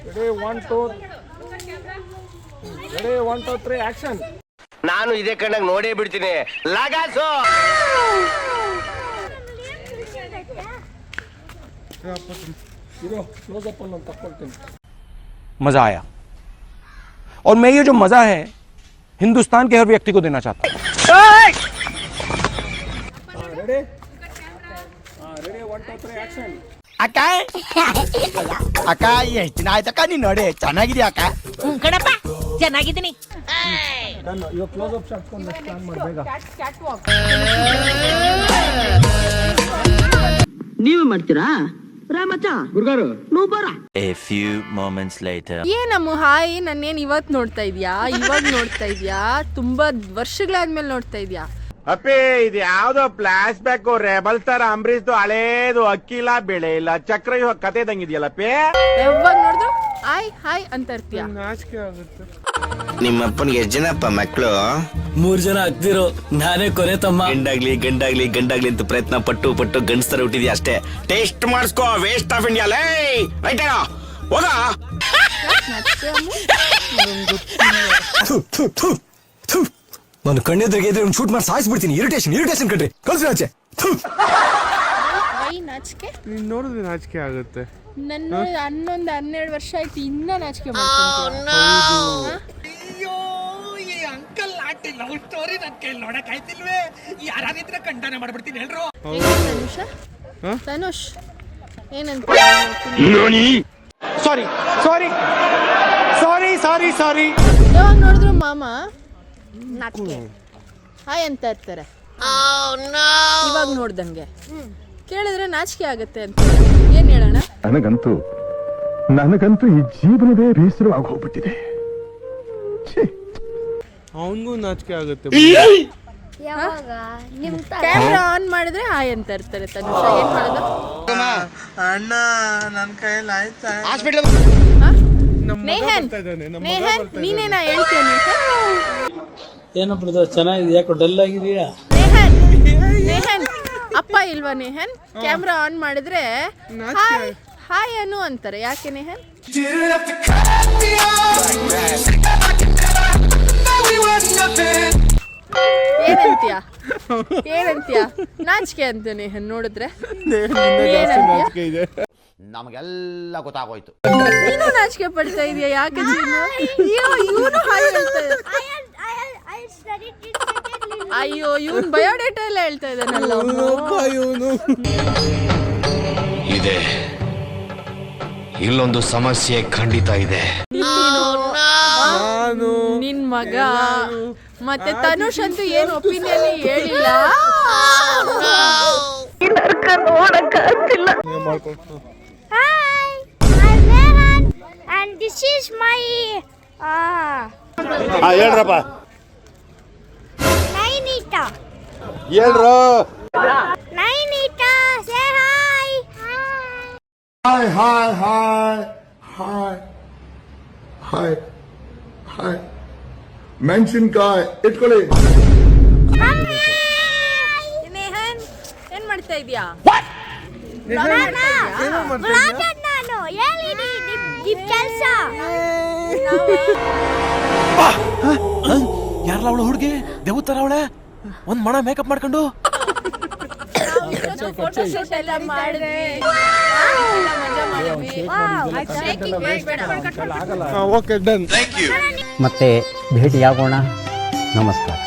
Ready 1 2 3 action. ನಾನು ಇದೇ ಕಣ್ಣಾಗ ನೋಡೇ ಬಿಡ್ತೀನಿ. ಲಗಾಸು ಇರೋ ಕ್ಲೋಸ್ ಅಪ್ ಅನ್ನು ತಕ್ಕೊಳ್ತೀನಿ. मजा आया और मैं ये जो मजा है हिंदुस्तान के हर व्यक्ति को देना चाहता हूँ. Ready 1 2 3 action. ಅಕ್ಕ ಅಕ್ಕ ಎಷ್ಟು ದಿನ ಆಯ್ತಕ್ಕ ನೀನ್ ನೋಡಿ ಚೆನ್ನಾಗಿದ್ಯಾ ಅಕ್ಕ? ಕಣಪ್ಪ ಚೆನ್ನಾಗಿದ್ದೀನಿ. ನಾನು ಇವಾಗ ಕ್ಲೋಸ್ ಅಪ್ ಶಾಟ್ ಕೊಂಡು ಪ್ಲಾನ್ ಮಾಡಬೇಗ. ನೀವು ಮಾಡ್ತೀರಾ ರಾಮಚ್ಚ ಗುರುಗಾರು ನೀವು ಬರ. A few moments later. ಏನಮ್ಮ ಹಾಯ್, ನನ್ನೇನು ಇವತ್ತು ನೋಡ್ತಾ ಇದೀಯಾ? ಇವಾಗ ನೋಡ್ತಾ ಇದೀಯಾ? ತುಂಬಾ ವರ್ಷಗಳಾದ್ಮೇಲೆ ನೋಡ್ತಾ ಇದೀಯಾ? ಅಪ್ಪಿ ಇದು ಯಾವ್ದೋ ಫ್ಲಾಶ್ ಬ್ಯಾಕ್ ರೆಬಲ್ ತರ ಅಂಬರೀಶ್ದು ಹಳೇದು ಅಕ್ಕಿ ಇಲ್ಲ ಬೆಳೆ ಇಲ್ಲ ಚಕ್ರ ಇವಾಗ ಕತೆ ಇದಂಗಿದ್ಯಲ್ಲಪ್ಪಿ. ಯಾವಾಗ ನೋಡಿದ್ರು ಹಾಯ್ ಹಾಯ್ ಅಂತ ಇರ್ತೀಯ. ನಾಚಿಕೆ ಆಗುತ್ತೆ. ನಿಮ್ಮಪ್ಪನಿಗೆ ಎಷ್ಟು ಜನಪ್ಪ ಮಕ್ಕಳು? 3 ಜನ ಆಗ್ತಿರೋ ನಾನೇ ಕೊನೆ ತಮ್ಮ. ಗಂಡಾಗ್ಲಿ ಅಂತ ಪ್ರಯತ್ನ ಪಟ್ಟು ಗಂಡಸ್ತರ ಹುಟ್ಟಿದ್ಯಾ ಅಷ್ಟೇ. ಟೇಸ್ಟ್ ಮಾಡಿಸ್ಕೋ, ವೇಸ್ಟ್ ಆಫ್ ಇಂಡಿಯಾ ಲೇ. ರೈಟ್ ಹೋಗ. ನಾನು ಕಣ್ಣೆದ್ರಿಗೆ ಇದ್ರೆ ಶೂಟ್ ಮಾಡಿ ಸಾಯಿಸ್ಬಿಡ್ತೀನಿ. ಇರಿಟೇಷನ್ ಕಣ್ರಿ, ಕಳ್ಸಿ ಆಚೆ. ನಾಚಿಕೆ ನೀನ್ ನೋಡಿದ್ರೆ ನಾಚಿಕೆ ಆಗುತ್ತೆ. ನನ್ನ 11-12 ವರ್ಷ ಆಯ್ತು, ಇನ್ನ ನಾಚಿಕೆ ಮಾಡ್ತೀನಿ. ತನುಷ್ ಏನಂತ ಸಾರಿ ಯಾವಾಗ ನೋಡಿದ್ರು ಮಾಮ ನಾಚಿಕೆ ಹಾಯ್ ಅಂತ ಇರ್ತಾರೆ. ಇವಾಗ ನೋಡ್ದಂಗೆ ಕೇಳಿದ್ರೆ ನಾಚಿಕೆ ಆಗತ್ತೆ ಅಂತ ಏನ್ ಹೇಳೋಣ? ನನಗಂತೂ ಈ ಜೀವನವೇ ಬೇಸರವಾಗಿ ಹೋಗ್ಬಿಟ್ಟಿದೆ. ಅವನಿಗೂ ನಾಚಿಕೆ ಆಗುತ್ತೆ. ಕ್ಯಾಮ್ರಾ ಆನ್ ಮಾಡಿದ್ರೆ ಹಾಯ್ ಅಂತ ಇರ್ತಾರೆ. ತನುಷ ಏನ್ ಮಾಡೋದು? ಅಣ್ಣ ನನ್ನ ಕೈಯಲ್ಲಿ ಆಯ್ತಾ? ನೇಹನ್ ನೀನೇನಾ ಹೇಳ್ತೀಯ? ಏನಪ್ಪ ಚೆನ್ನಾಗಿದೆ, ಯಾಕೋ ಡಲ್ ಆಗಿದೆಯಾ? ನೇಹನ್ ಅಪ್ಪ ಇಲ್ವಾ? ನೇಹನ್ ಕ್ಯಾಮ್ರಾ ಆನ್ ಮಾಡಿದ್ರೆ ಹಾಯ್ ಹಾಯ್ ಅನು ಅಂತಾರೆ. ಯಾಕೆ ನೇಹನ್? ಏನಂತೀಯ? ನಾಚಿಕೆ ಅಂತ ನೇಹನ್ ನೋಡಿದ್ರೆ ನಮಗೆಲ್ಲ ಗೊತ್ತಾಗೋಯ್ತು. ನೀನು ನಾಚಿಕೆ ಪಡ್ತಾ ಇದೀಯ ಯಾಕೆ? ಇವನು ಹಾಯ್ ಹೇಳ್ತಾ ಅಯ್ಯೋ ಇವನ್ ಬಯೋಡೇಟಾ ಎಲ್ಲ ಹೇಳ್ತಾ ಇದ್ದಾನಲ್ಲ ಇವನು. ಇದೆ ಇಲ್ಲೊಂದು ಸಮಸ್ಯೆ ಖಂಡಿತ ಇದೆ. ನಿನ್ ಮಗ ಮತ್ತೆ ತನುಷ್ ಅಂತೂ ಏನು ಒಪಿನಿಯನ್ ಹೇಳಿಲ್ಲ. ಹೇಳ್ರಪ್ಪ ನೈನಿತಾ ಹೇಳ್ರು. ನೈನಿತಾ ಸೇ ಹಾಯ್. ಹಾಯ್ ಮೆಣಸಿನ್ಕಾಯಿ ಇಟ್ಕೊಳ್ಳಿ. ನೇಹನ್ ಏನ್ ಮಾಡ್ತಾ ಇದೀಯಾ? ನಾನು ಹೇಳಿದಿ ಕೆಲಸ. ಯಾರಲ್ಲ ಅವಳು ಹುಡುಗಿ ದೇವತರ ಅವಳೆ ಒಂದ್ ಮಣ ಮೇಕಪ್ ಮಾಡ್ಕೊಂಡು ಫೋಟೋಶೂಟ್ ಎಲ್ಲ ಮಾಡಿದ್ವಿ. Okay done. ಮತ್ತೆ ಭೇಟಿಯಾಗೋಣ. ನಮಸ್ಕಾರ.